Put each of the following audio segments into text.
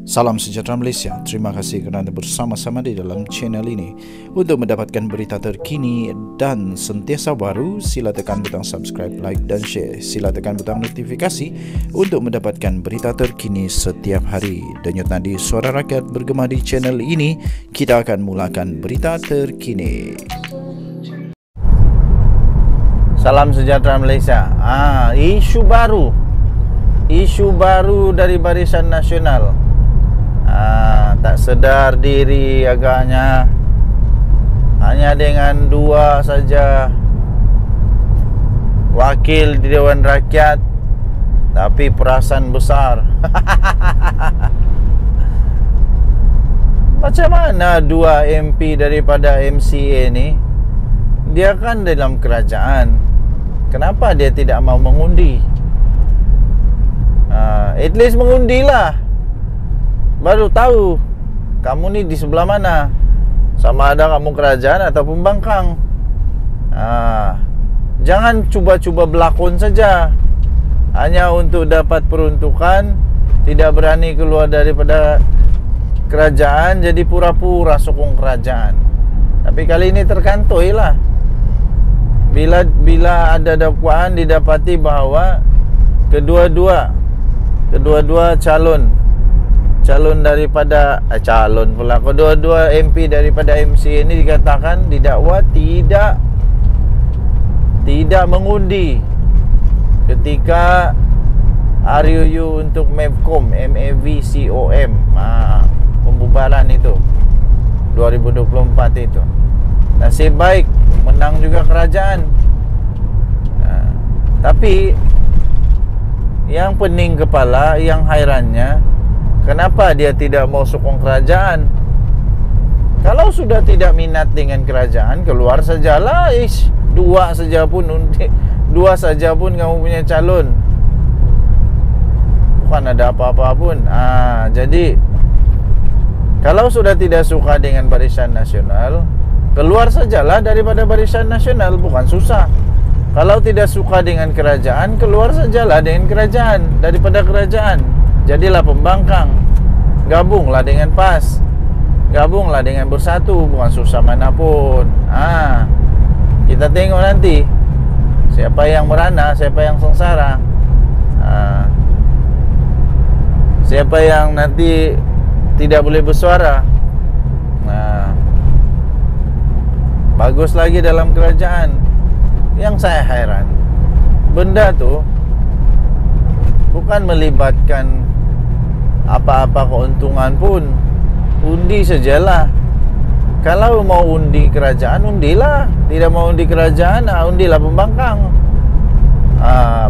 Salam sejahtera Malaysia. Terima kasih kerana bersama-sama di dalam channel ini. Untuk mendapatkan berita terkini dan sentiasa baru, sila tekan butang subscribe, like dan share. Sila tekan butang notifikasi untuk mendapatkan berita terkini setiap hari. Denyut nadi suara rakyat bergema di channel ini. Kita akan mulakan berita terkini. Salam sejahtera Malaysia. Isu baru dari Barisan Nasional. Tak sedar diri agaknya, hanya dengan 2 saja wakil di Dewan Rakyat, tapi perasan besar. Macam mana 2 MP daripada MCA ni? Dia kan dalam kerajaan. Kenapa dia tidak mau mengundi? At least mengundilah, baru tahu kamu ni di sebelah mana, sama ada kamu kerajaan atau pembangkang. Jangan cuba-cuba berlakon saja hanya untuk dapat peruntukan, tidak berani keluar daripada kerajaan, jadi pura-pura sokong kerajaan. Tapi kali ini terkantoi lah. Bila ada dakwaan didapati bahawa kedua-dua calon daripada kedua-dua MP daripada MCA ini dikatakan didakwa tidak mengundi ketika RUU untuk MEVCOM, MAVCOM, pembubaran itu 2024 itu. Nasib baik menang juga kerajaan. Tapi yang pening kepala, yang hairannya, kenapa dia tidak mau sokong kerajaan? Kalau sudah tidak minat dengan kerajaan, keluar sajalah. Dua saja pun kamu punya calon, bukan ada apa-apa pun. Jadi kalau sudah tidak suka dengan Barisan Nasional, keluar sajalah daripada Barisan Nasional, bukan susah. Kalau tidak suka dengan kerajaan, keluar sajalah dengan kerajaan, daripada kerajaan. Jadilah pembangkang, gabunglah dengan PAS, gabunglah dengan Bersatu, bukan susah manapun. Kita tengok nanti siapa yang merana, siapa yang sengsara, siapa yang nanti tidak boleh bersuara. Bagus lagi dalam kerajaan. Yang saya heran, benda tu bukan melibatkan apa-apa keuntungan pun. Undi sajalah. Kalau mau undi kerajaan, undilah. Tidak mau undi kerajaan, undilah pembangkang.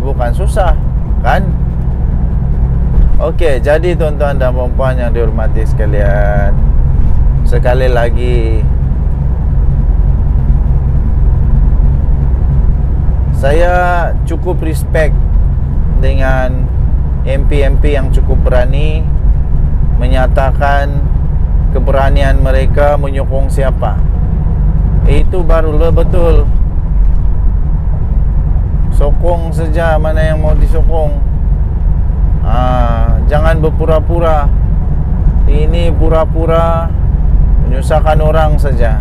Bukan susah, kan? Okey, jadi tuan-tuan dan puan-puan yang dihormati sekalian, sekali lagi saya cukup respect dengan MP-MP yang cukup berani menyatakan keberanian mereka menyokong siapa. Itu barulah betul. Sokong saja mana yang mau disokong. Jangan berpura-pura. Ini pura-pura menyusahkan orang saja.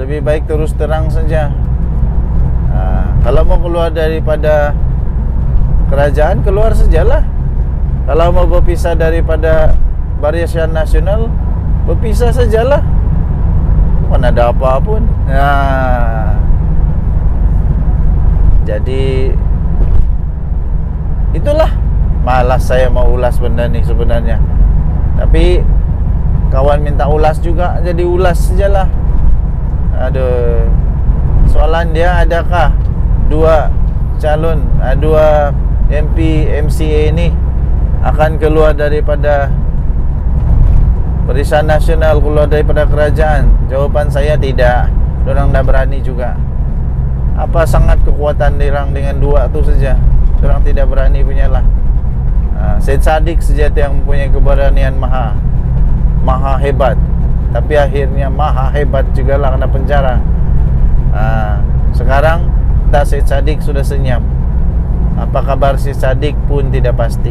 Lebih baik terus terang saja. Kalau mau keluar daripada kerajaan, keluar sajalah. Kalau mau berpisah daripada Barisan Nasional, berpisah sajalah. Bukan ada apa pun. Jadi itulah. Malas saya mau ulas benda ni sebenarnya, tapi kawan minta ulas juga, jadi ulas sajalah. Soalan dia, adakah 2 MP MCA ini akan keluar daripada Barisan Nasional, keluar daripada kerajaan? Jawapan saya tidak. Diorang dah berani juga. Apa sangat kekuatan dirang dengan 2 tu saja? Diorang tidak berani punyalah. Syed Saddiq saja yang mempunyai keberanian maha hebat, tapi akhirnya maha hebat juga lah kena penjara. Sekarang Syed Saddiq sudah senyap. Apa kabar si Sadik pun tidak pasti.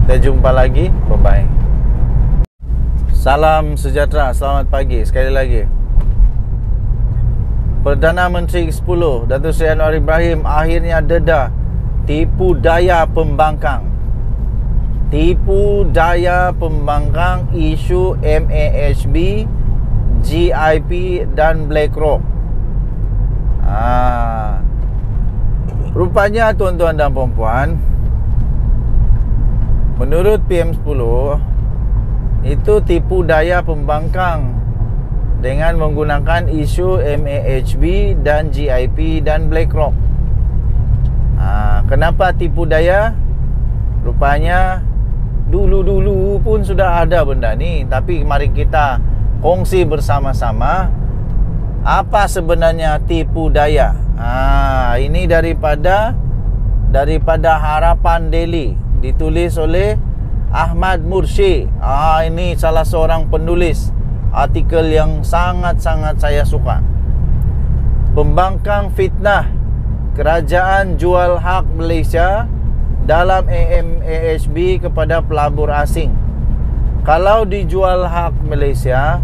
Kita jumpa lagi. Bye-bye. Salam sejahtera, selamat pagi. Sekali lagi, Perdana Menteri ke-10 Datuk Seri Anwar Ibrahim akhirnya dedah tipu daya pembangkang. Tipu daya pembangkang isu MAHB, GIP dan BlackRock. Rupanya tuan-tuan dan puan-puan, menurut PM10 itu tipu daya pembangkang dengan menggunakan isu MAHB dan GIP dan BlackRock. Kenapa tipu daya? Rupanya dulu-dulu pun sudah ada benda ni, tapi mari kita kongsi bersama-sama apa sebenarnya tipu daya. Ini daripada Harapan Daily, ditulis oleh Ahmad Mursyid. Ini salah seorang penulis artikel yang sangat-sangat saya suka. Pembangkang fitnah kerajaan jual hak Malaysia dalam MAHB kepada pelabur asing. Kalau dijual hak Malaysia,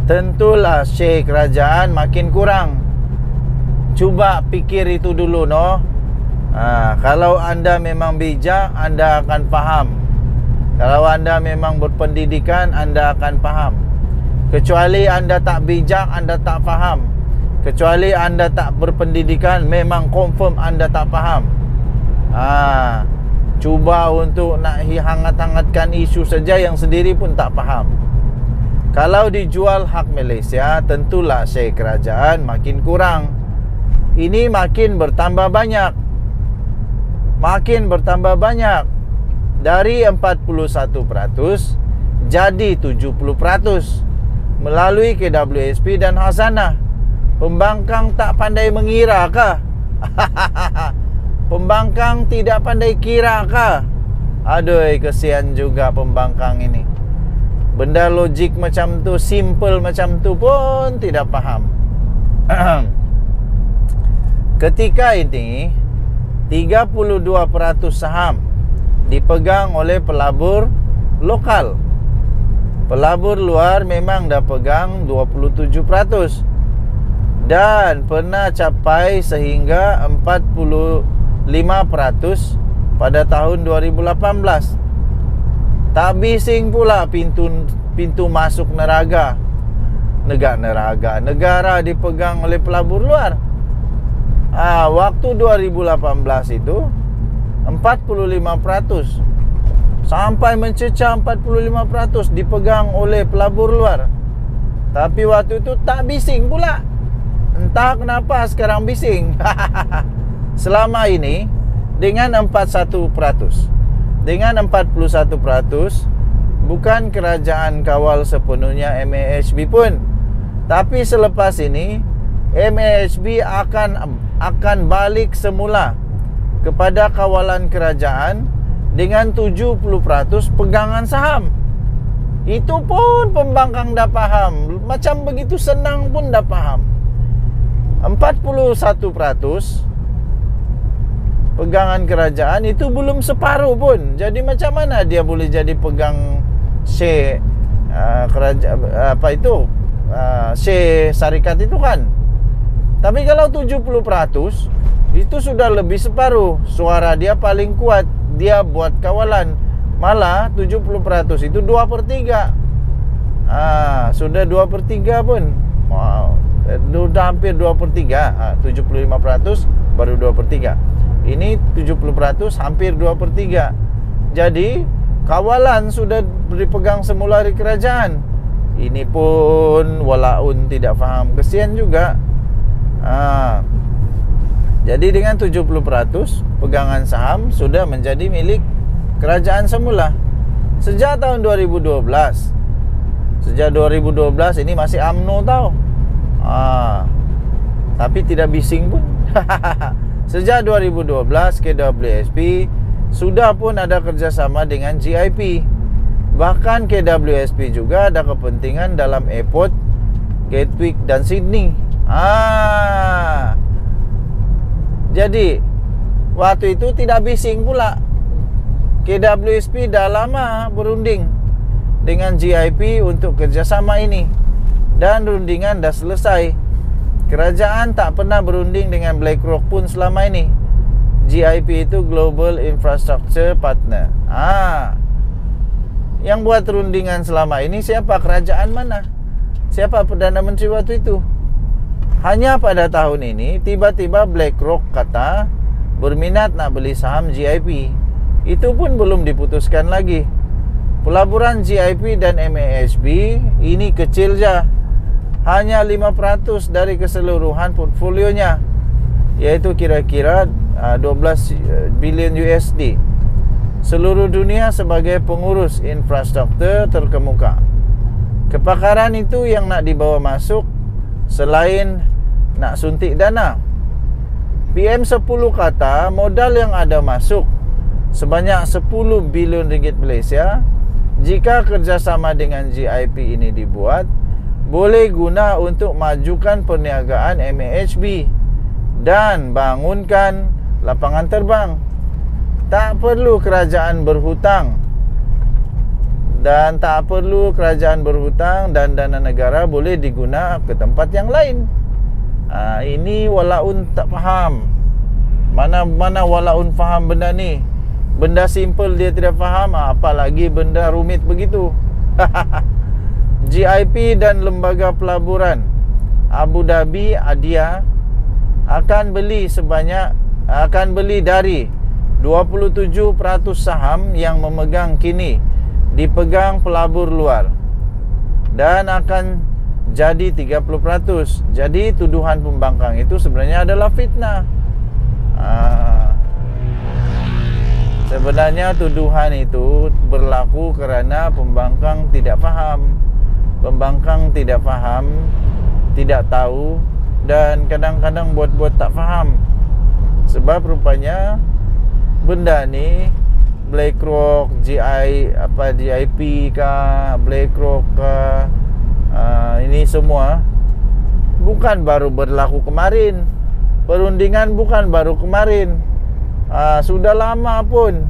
tentulah share kerajaan makin kurang. Cuba pikir itu dulu, no. Kalau anda memang bijak, anda akan faham. Kalau anda memang berpendidikan, anda akan faham. Kecuali anda tak bijak, anda tak faham. Kecuali anda tak berpendidikan, memang confirm anda tak faham. Cuba untuk nak hangat-hangatkan isu saja yang sendiri pun tak faham. Kalau dijual hak Malaysia, tentulah share kerajaan makin kurang. Ini makin bertambah banyak. Makin bertambah banyak. Dari 41% jadi 70% melalui KWSP dan Khazanah. Pembangkang tak pandai mengira kah? Pembangkang tidak pandai kira kah? Aduh, kesian juga pembangkang ini. Benda logik macam tu, simple macam tu pun tidak faham. Ketika ini 32% saham dipegang oleh pelabur lokal. Pelabur luar memang dah pegang 27% dan pernah capai sehingga 45% pada tahun 2018. Tak bising pula pintu masuk negara dipegang oleh pelabur luar. Waktu 2018 itu 45% sampai mencecah 45% dipegang oleh pelabur luar. Tapi waktu itu tak bising pula. Entah kenapa sekarang bising. Selama ini dengan 41%, dengan 41%, bukan kerajaan kawal sepenuhnya MAHB pun. Tapi selepas ini MAHB akan balik semula kepada kawalan kerajaan dengan 70% pegangan saham. Itu pun pembangkang dah faham. Macam begitu senang pun dah faham. 41% pegangan kerajaan itu belum separuh pun. Jadi macam mana dia boleh jadi pegang share share syarikat itu kan? Tapi kalau 70% itu sudah lebih separuh. Suara dia paling kuat. Dia buat kawalan. Malah 70% itu 2/3. Sudah 2/3 pun. Wow. Sudah hampir 2/3. 75% baru 2/3. Ini 70% hampir 2/3. Jadi kawalan sudah dipegang semula di kerajaan. Ini pun walaun tidak faham. Kesian juga. Jadi dengan 70% pegangan saham sudah menjadi milik kerajaan semula. Sejak tahun 2012. Sejak 2012 ini masih UMNO tau. Tapi tidak bising pun. Sejak 2012 KWSP sudah pun ada kerjasama dengan GIP. Bahkan KWSP juga ada kepentingan dalam airport Gatwick dan Sydney. Jadi waktu itu tidak bising pula. KWSP dah lama berunding dengan GIP untuk kerjasama ini, dan rundingan dah selesai. Kerajaan tak pernah berunding dengan BlackRock pun selama ini. GIP itu Global Infrastructure Partner. Yang buat rundingan selama ini siapa? Kerajaan mana? Siapa Perdana Menteri waktu itu? Hanya pada tahun ini tiba-tiba BlackRock kata berminat nak beli saham GIP. Itu pun belum diputuskan lagi. Pelaburan GIP dan MAHB ini kecil je, hanya 5% dari keseluruhan portfolionya, iaitu kira-kira 12 bilion USD. Seluruh dunia sebagai pengurus infrastruktur terkemuka. Kepakaran itu yang nak dibawa masuk selain nak suntik dana. PM10 kata modal yang ada masuk sebanyak 10 bilion ringgit Malaysia. Jika kerjasama dengan GIP ini dibuat, boleh guna untuk majukan perniagaan MAHB dan bangunkan lapangan terbang. Tak perlu kerajaan berhutang, dan dana negara boleh diguna ke tempat yang lain. Ini walaun tak faham. Mana walaun faham benda ni. Benda simple dia tidak faham, apalagi benda rumit begitu. GIP dan Lembaga Pelaburan Abu Dhabi Adia akan beli dari 27% saham yang memegang kini dipegang pelabur luar, dan akan jadi 30%. Jadi tuduhan pembangkang itu sebenarnya adalah fitnah. Sebenarnya tuduhan itu berlaku kerana pembangkang tidak faham. Pembangkang tidak faham, tidak tahu, dan kadang-kadang buat-buat tak faham. Sebab rupanya benda ni BlackRock, GIP kah, BlackRock kah, ini semua bukan baru berlaku kemarin. Perundingan bukan baru kemarin, sudah lama pun.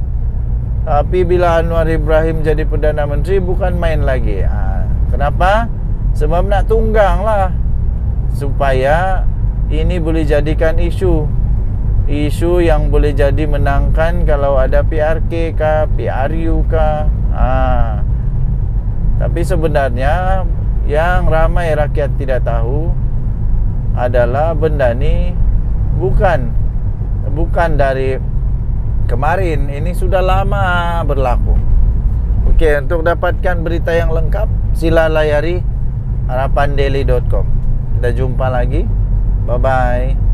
Tapi bila Anwar Ibrahim jadi Perdana Menteri, bukan main lagi. Kenapa? Sebab nak tunggang lah, supaya ini boleh jadikan isu yang boleh jadi menangkan kalau ada PRK kah, PRU kah. Tapi sebenarnya yang ramai rakyat tidak tahu adalah benda ni bukan dari kemarin. Ini sudah lama berlaku. Okey, untuk dapatkan berita yang lengkap, sila layari harapandaily.com. Kita jumpa lagi. Bye-bye.